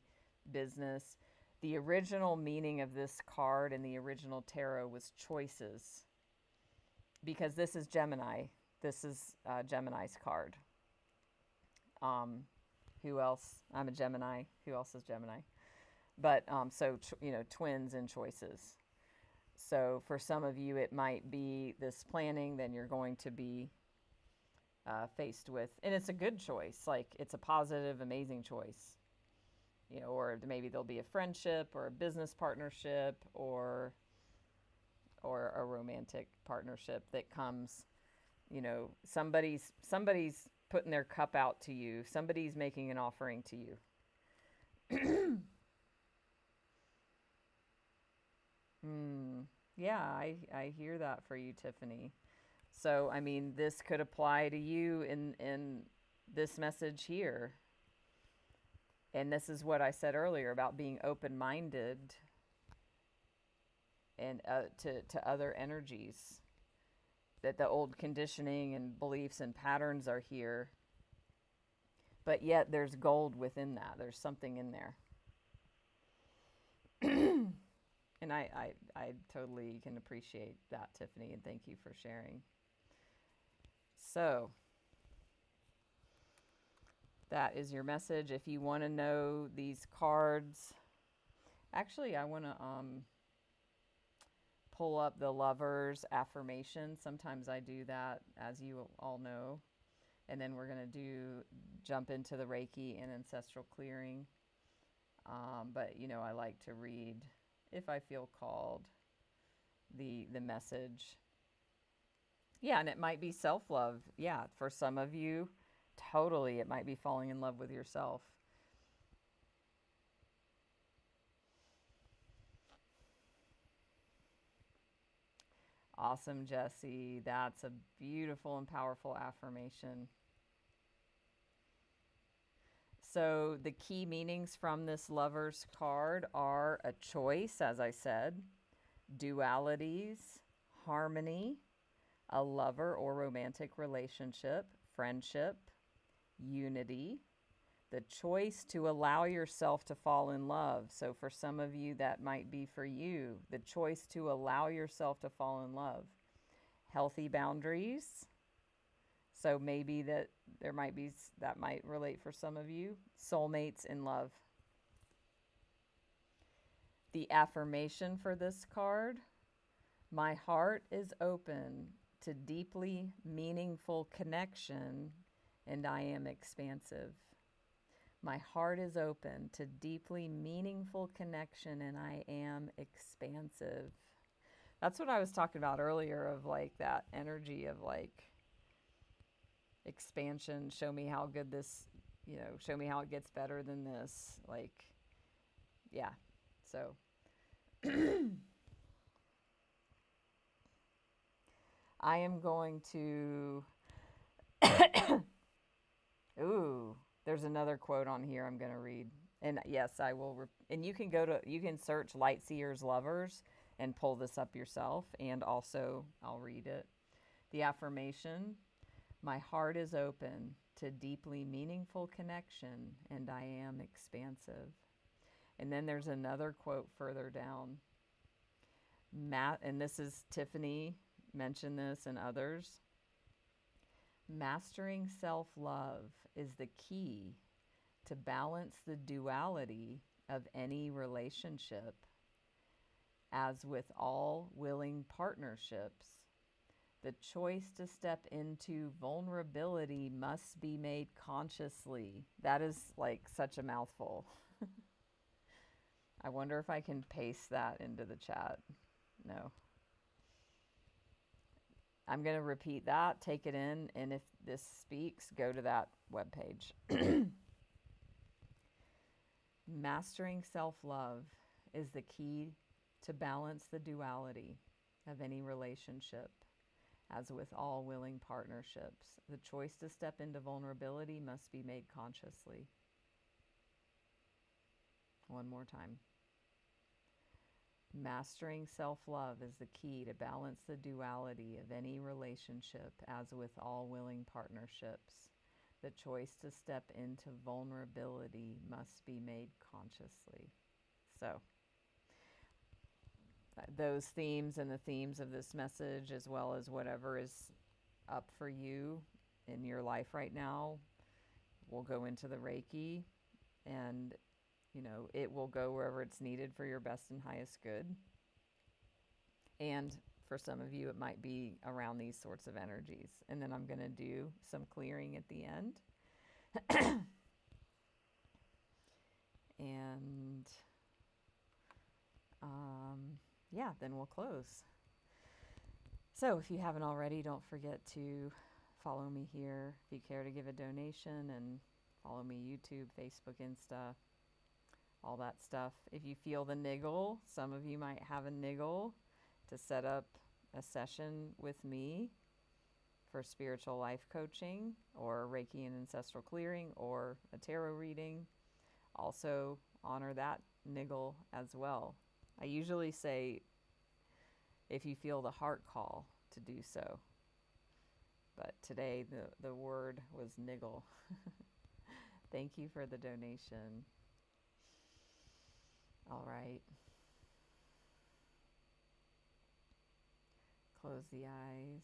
business. The original meaning of this card in the original tarot was choices, because this is Gemini. This is Gemini's card. Who else? I'm a Gemini. Who else is Gemini? But so twins and choices. So for some of you, it might be this planning. Then you're going to be faced with, and it's a good choice. Like, it's a positive, amazing choice. Or maybe there'll be a friendship or a business partnership or a romantic partnership that comes. Somebody's putting their cup out to you. Somebody's making an offering to you. Yeah, I hear that for you, Tiffany. So, I mean, this could apply to you in this message here. And this is what I said earlier about being open-minded and to other energies. That the old conditioning and beliefs and patterns are here. But yet there's gold within that. There's something in there. And I totally can appreciate that, Tiffany, and thank you for sharing. So that is your message. If you want to know these cards, actually, I want to pull up the Lovers affirmation. Sometimes I do that, as you all know. And then we're going to jump into the Reiki and Ancestral Clearing. But, I like to read, if I feel called, the message. Yeah, and it might be self-love. Yeah, for some of you, totally, it might be falling in love with yourself. Awesome, Jessie. That's a beautiful and powerful affirmation. So the key meanings from this Lovers card are a choice, as I said, dualities, harmony, a lover or romantic relationship, friendship, unity, the choice to allow yourself to fall in love. So for some of you, that might be for you, the choice to allow yourself to fall in love. Healthy boundaries. So maybe that might relate for some of you. Soulmates in love. The affirmation for this card: my heart is open to deeply meaningful connection, and I am expansive. My heart is open to deeply meaningful connection and I am expansive. That's what I was talking about earlier, of like that energy of like expansion. Show me how good this, show me how it gets better than this. Like, yeah. So I am going to, ooh, there's another quote on here I'm going to read. And yes, I will. And you can search Light Seers Lovers and pull this up yourself. And also, I'll read it. The affirmation: my heart is open to deeply meaningful connection and I am expansive. And then there's another quote further down. And this is Tiffany mentioned this and others. Mastering self-love is the key to balance the duality of any relationship. As with all willing partnerships, the choice to step into vulnerability must be made consciously. That is like such a mouthful. I wonder if I can paste that into the chat. No. I'm going to repeat that, take it in, and if this speaks, go to that webpage. Mastering self-love is the key to balance the duality of any relationship. As with all willing partnerships, the choice to step into vulnerability must be made consciously. One more time. Mastering self-love is the key to balance the duality of any relationship. As with all willing partnerships, the choice to step into vulnerability must be made consciously. So, those themes and the themes of this message, as well as whatever is up for you in your life right now, will go into the Reiki, and it will go wherever it's needed for your best and highest good. And for some of you, it might be around these sorts of energies. And then I'm going to do some clearing at the end. And yeah, then we'll close. So if you haven't already, don't forget to follow me here if you care to give a donation, and follow me YouTube, Facebook, Insta, all that stuff. If you feel the niggle, some of you might have a niggle to set up a session with me for spiritual life coaching or Reiki and Ancestral Clearing or a tarot reading. Also honor that niggle as well. I usually say if you feel the heart call to do so. But today the word was niggle. Thank you for the donation. All right. Close the eyes.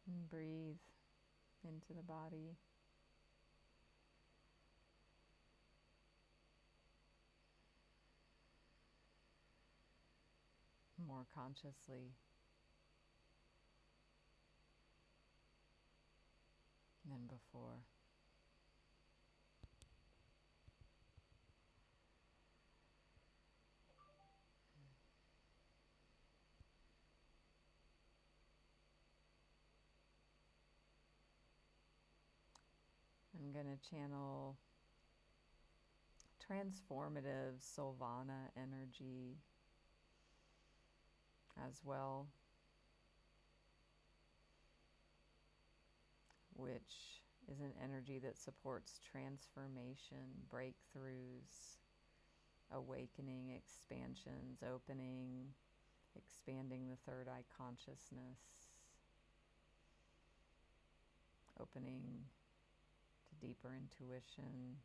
And breathe into the body. More consciously than before. I'm going to channel transformative Solvana energy as well, which is an energy that supports transformation, breakthroughs, awakening, expansions, opening, expanding the third eye consciousness, opening to deeper intuition.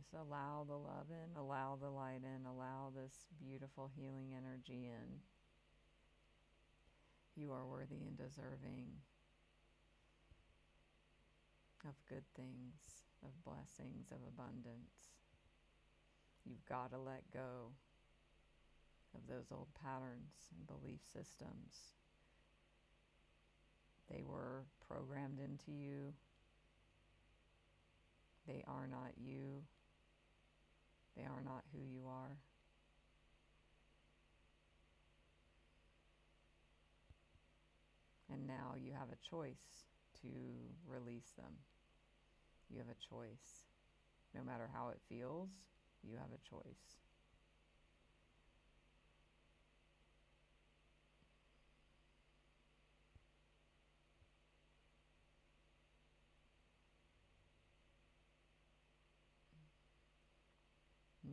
Just allow the love in, allow the light in, allow this beautiful healing energy in. You are worthy and deserving of good things, of blessings, of abundance. You've got to let go of those old patterns and belief systems. They were programmed into you. They are not you. They are not who you are. And now you have a choice to release them. You have a choice. No matter how it feels, you have a choice.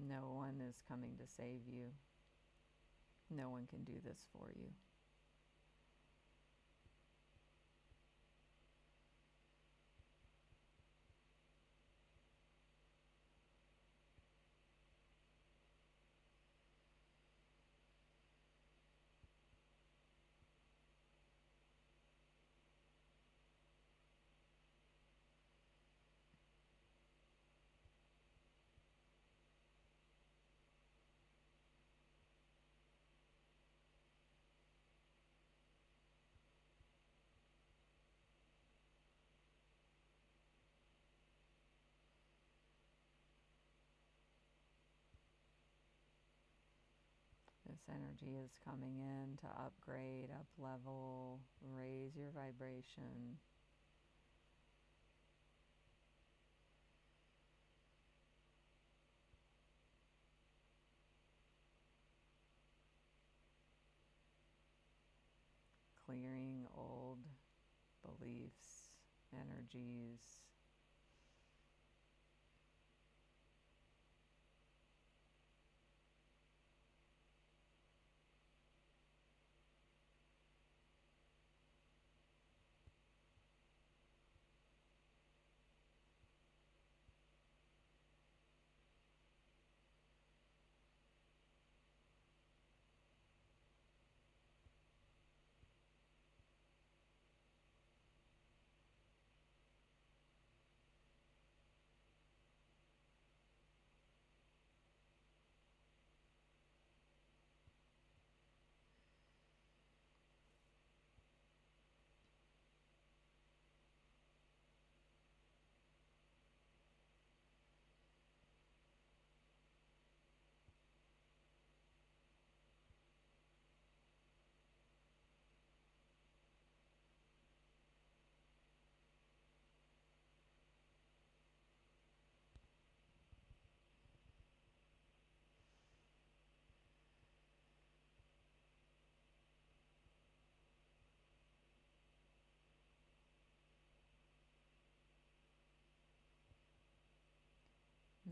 No one is coming to save you. No one can do this for you. This energy is coming in to upgrade, up level, raise your vibration. Clearing old beliefs, energies.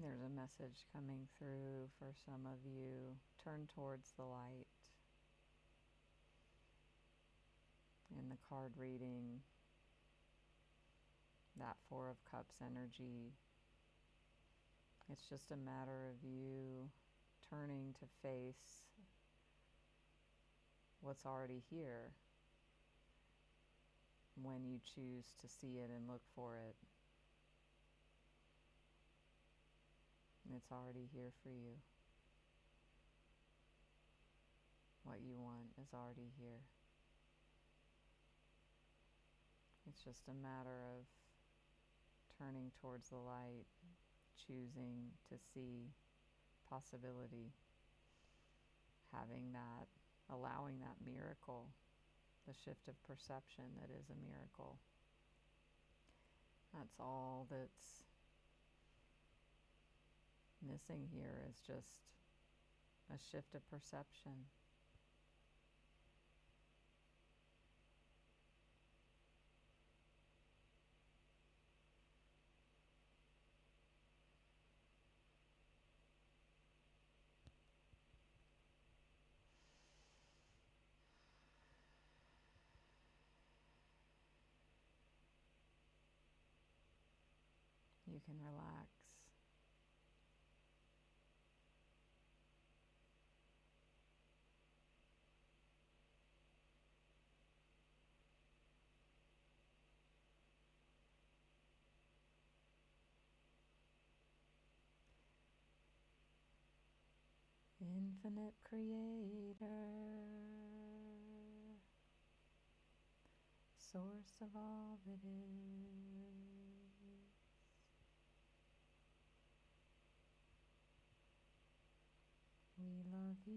There's a message coming through for some of you. Turn towards the light. In the card reading, that Four of Cups energy, it's just a matter of you turning to face what's already here when you choose to see it and look for it. It's already here for you. What you want is already here. It's just a matter of turning towards the light, choosing to see possibility, having that, allowing that miracle, the shift of perception that is a miracle. That's all that's missing here, is just a shift of perception. You can relax. Infinite Creator, Source of all that is, we love you.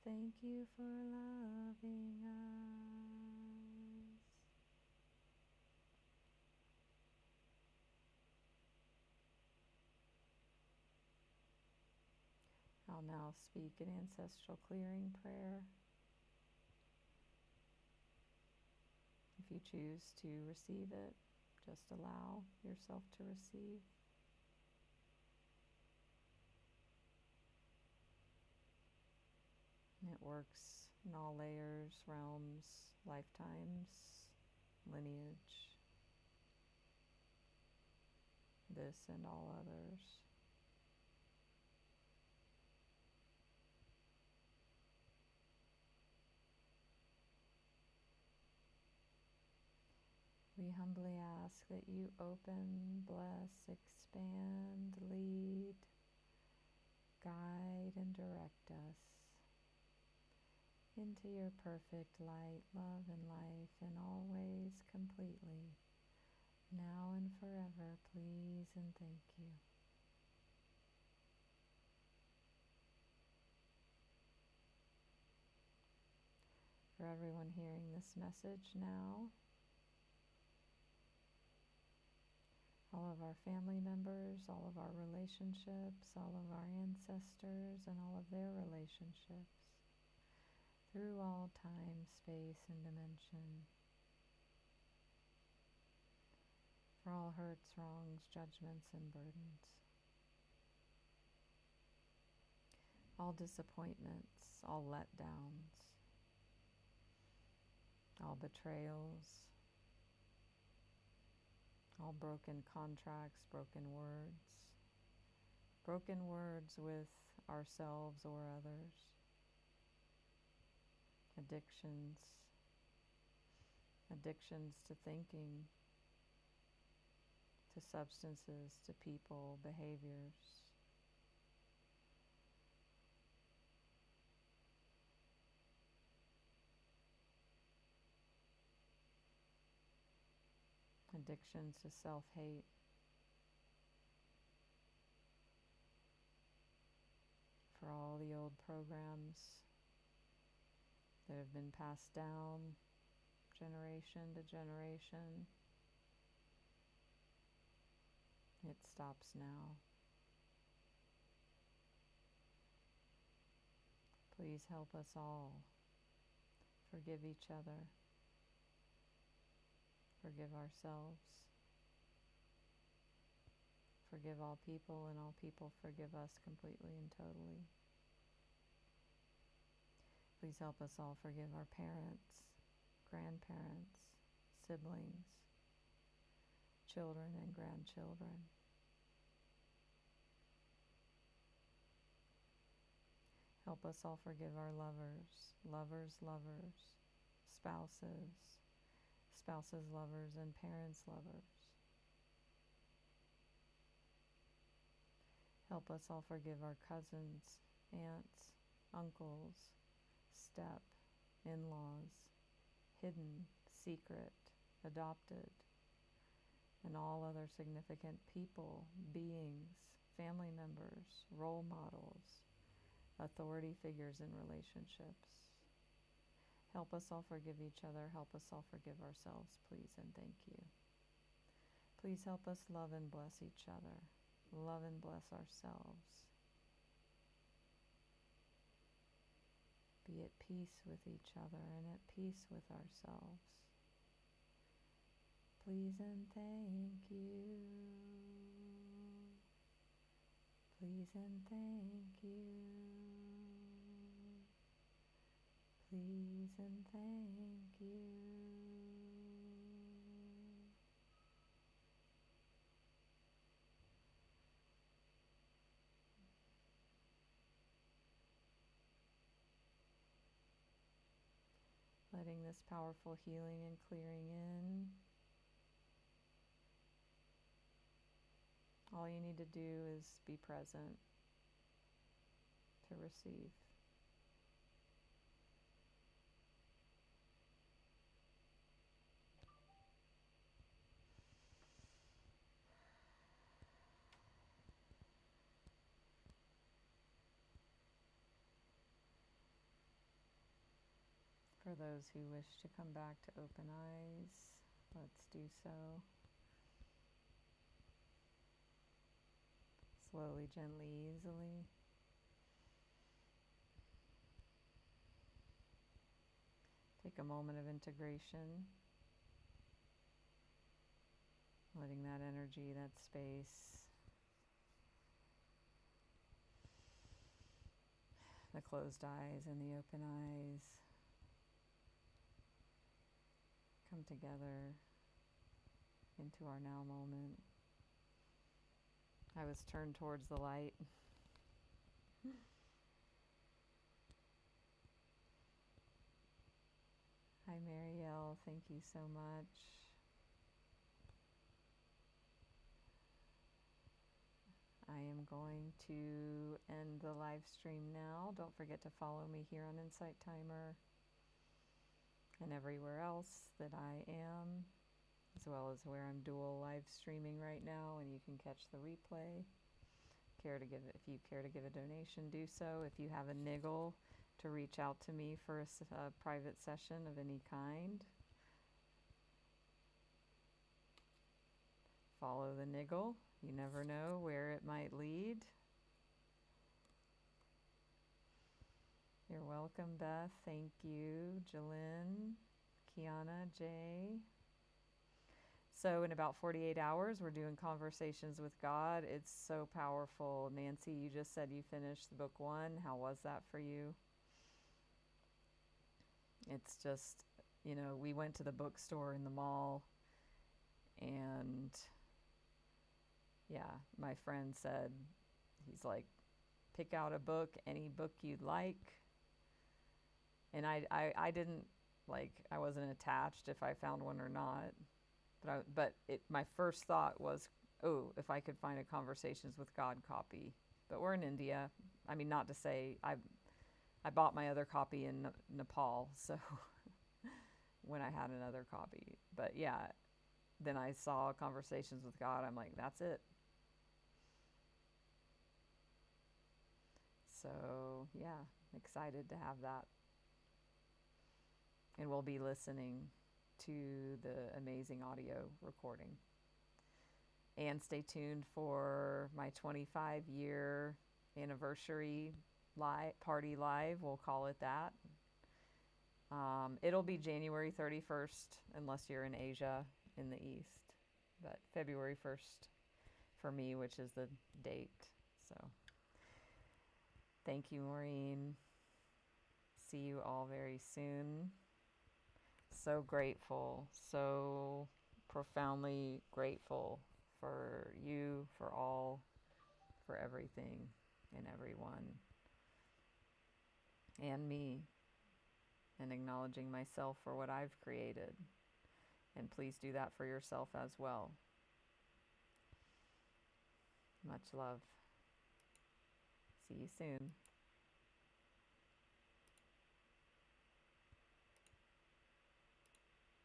Thank you for loving us. I'll now speak an ancestral clearing prayer. If you choose to receive it, just allow yourself to receive. And it works in all layers, realms, lifetimes, lineage, this and all others. We humbly ask that you open, bless, expand, lead, guide, and direct us into your perfect light, love, and life, and always completely, now and forever, please and thank you. For everyone hearing this message now, all of our family members, all of our relationships, all of our ancestors, and all of their relationships, through all time, space, and dimension, for all hurts, wrongs, judgments, and burdens, all disappointments, all letdowns, all betrayals, all broken contracts, broken words with ourselves or others, addictions to thinking, to substances, to people, behaviors. Addictions to self-hate. For all the old programs that have been passed down generation to generation, it stops now. Please help us all forgive each other, forgive ourselves, forgive all people, and all people forgive us completely and totally. Please help us all forgive our parents, grandparents, siblings, children and grandchildren. Help us all forgive our lovers, spouses, lovers, and parents' lovers. Help us all forgive our cousins, aunts, uncles, step, in-laws, hidden, secret, adopted, and all other significant people, beings, family members, role models, authority figures in relationships. Help us all forgive each other. Help us all forgive ourselves, please and thank you. Please help us love and bless each other. Love and bless ourselves. Be at peace with each other and at peace with ourselves. Please and thank you. Please and thank you. Please and thank you. Letting this powerful healing and clearing in. All you need to do is be present to receive. For those who wish to come back to open eyes, let's do so. Slowly, gently, easily. Take a moment of integration, letting that energy, that space, the closed eyes and the open eyes come together into our now moment. I was turned towards the light. Hi, Marielle. Thank you so much. I am going to end the live stream now. Don't forget to follow me here on Insight Timer and everywhere else that I am, as well as where I'm dual live streaming right now, and you can catch the replay. If you care to give a donation, do so. If you have a niggle to reach out to me for a private session of any kind, follow the niggle. You never know where it might lead. You're welcome, Beth. Thank you. Jalyn, Kiana, Jay. So in about 48 hours, we're doing Conversations with God. It's so powerful. Nancy, you just said you finished book 1. How was that for you? It's just, we went to the bookstore in the mall, and yeah, my friend said, he's like, pick out a book, any book you'd like. And I didn't, I wasn't attached if I found one or not. But my first thought was, oh, if I could find a Conversations with God copy. But we're in India. I mean, not to say, I bought my other copy in Nepal, so when I had another copy. But yeah, then I saw Conversations with God. I'm like, that's it. So yeah, excited to have that. And we'll be listening to the amazing audio recording. And stay tuned for my 25-year anniversary party live, we'll call it that. It'll be January 31st, unless you're in Asia in the East. But February 1st for me, which is the date. So thank you, Maureen. See you all very soon. So grateful, so profoundly grateful for you, for all, for everything and everyone, and me, and acknowledging myself for what I've created. And please do that for yourself as well. Much love. See you soon.